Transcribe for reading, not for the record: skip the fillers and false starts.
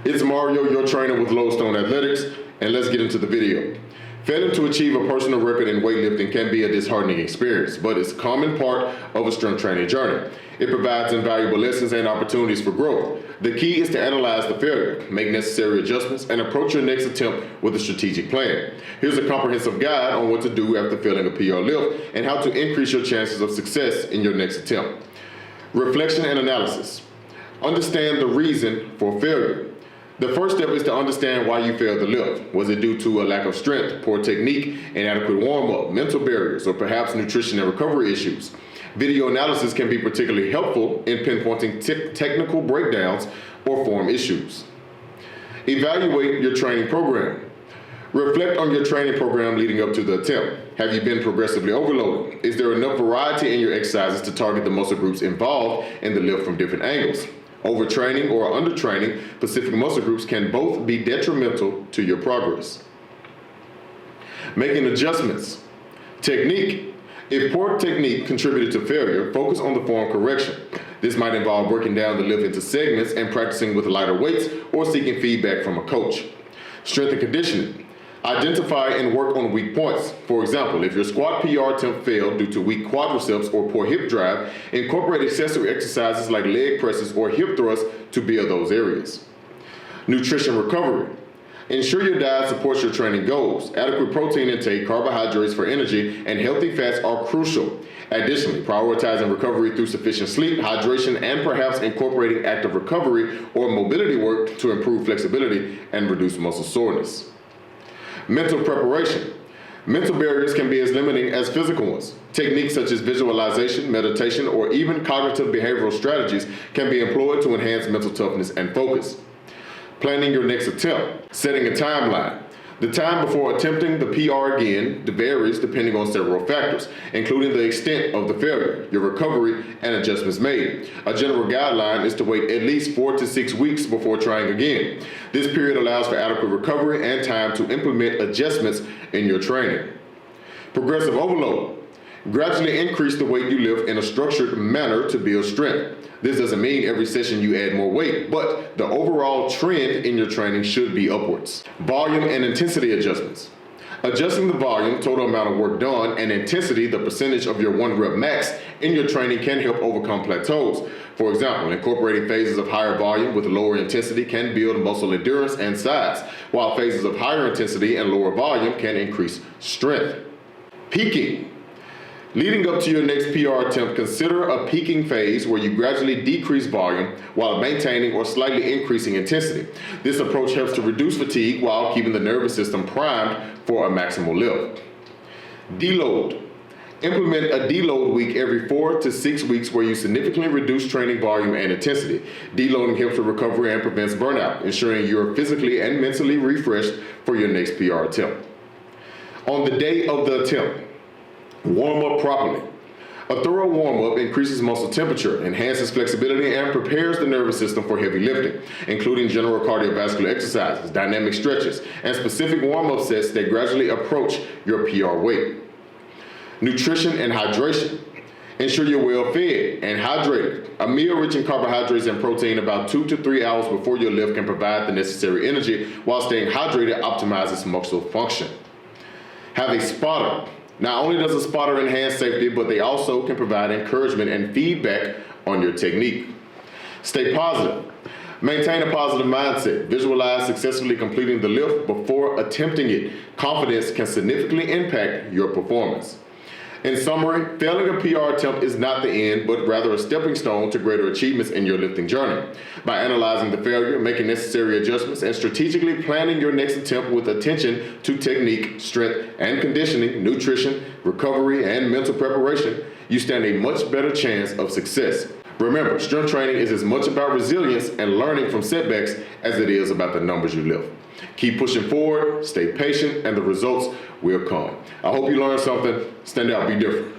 It's Mario, your trainer with Lodestone Athletics, and let's get into the video. Failing to achieve a personal record in weightlifting can be a disheartening experience, but it's a common part of a strength training journey. It provides invaluable lessons and opportunities for growth. The key is to analyze the failure, make necessary adjustments, and approach your next attempt with a strategic plan. Here's a comprehensive guide on what to do after failing a PR lift and how to increase your chances of success in your next attempt. Reflection and analysis. Understand the reason for failure. The first step is to understand why you failed the lift. Was it due to a lack of strength, poor technique, inadequate warm-up, mental barriers, or perhaps nutrition and recovery issues? Video analysis can be particularly helpful in pinpointing technical breakdowns or form issues. Evaluate your training program. Reflect on your training program leading up to the attempt. Have you been progressively overloaded? Is there enough variety in your exercises to target the muscle groups involved in the lift from different angles? Overtraining or undertraining specific muscle groups can both be detrimental to your progress. Making adjustments. Technique. If poor technique contributed to failure, focus on the form correction. This might involve breaking down the lift into segments and practicing with lighter weights or seeking feedback from a coach. Strength and conditioning. Identify and work on weak points. For example, if your squat PR attempt failed due to weak quadriceps or poor hip drive, incorporate accessory exercises like leg presses or hip thrusts to build those areas. Nutrition recovery. Ensure your diet supports your training goals. Adequate protein intake, carbohydrates for energy, and healthy fats are crucial. Additionally, prioritizing recovery through sufficient sleep, hydration, and perhaps incorporating active recovery or mobility work to improve flexibility and reduce muscle soreness. Mental preparation. Mental barriers can be as limiting as physical ones. Techniques such as visualization, meditation, or even cognitive behavioral strategies can be employed to enhance mental toughness and focus. Planning your next attempt. Setting a timeline. The time before attempting the PR again varies depending on several factors, including the extent of the failure, your recovery, and adjustments made. A general guideline is to wait at least 4 to 6 weeks before trying again. This period allows for adequate recovery and time to implement adjustments in your training. Progressive overload. Gradually increase the weight you lift in a structured manner to build strength. This doesn't mean every session you add more weight, but the overall trend in your training should be upwards. Volume and intensity adjustments. Adjusting the volume, total amount of work done, and intensity, the percentage of your 1 rep max in your training can help overcome plateaus. For example, incorporating phases of higher volume with lower intensity can build muscle endurance and size, while phases of higher intensity and lower volume can increase strength. Peaking. Leading up to your next PR attempt, consider a peaking phase where you gradually decrease volume while maintaining or slightly increasing intensity. This approach helps to reduce fatigue while keeping the nervous system primed for a maximal lift. Deload. Implement a deload week every 4 to 6 weeks where you significantly reduce training volume and intensity. Deloading helps with recovery and prevents burnout, ensuring you're physically and mentally refreshed for your next PR attempt. On the day of the attempt, warm up properly. A thorough warm-up increases muscle temperature, enhances flexibility, and prepares the nervous system for heavy lifting, including general cardiovascular exercises, dynamic stretches, and specific warm-up sets that gradually approach your PR weight. Nutrition and hydration. Ensure you're well fed and hydrated. A meal rich in carbohydrates and protein about 2 to 3 hours before your lift can provide the necessary energy, while staying hydrated optimizes muscle function. Have a spotter. Not only does a spotter enhance safety, but they also can provide encouragement and feedback on your technique. Stay positive. Maintain a positive mindset. Visualize successfully completing the lift before attempting it. Confidence can significantly impact your performance. In summary, failing a PR attempt is not the end, but rather a stepping stone to greater achievements in your lifting journey. By analyzing the failure, making necessary adjustments, and strategically planning your next attempt with attention to technique, strength and conditioning, nutrition, recovery, and mental preparation, you stand a much better chance of success. Remember, strength training is as much about resilience and learning from setbacks as it is about the numbers you lift. Keep pushing forward, stay patient, and the results will come. I hope you learned something. Stand out, be different.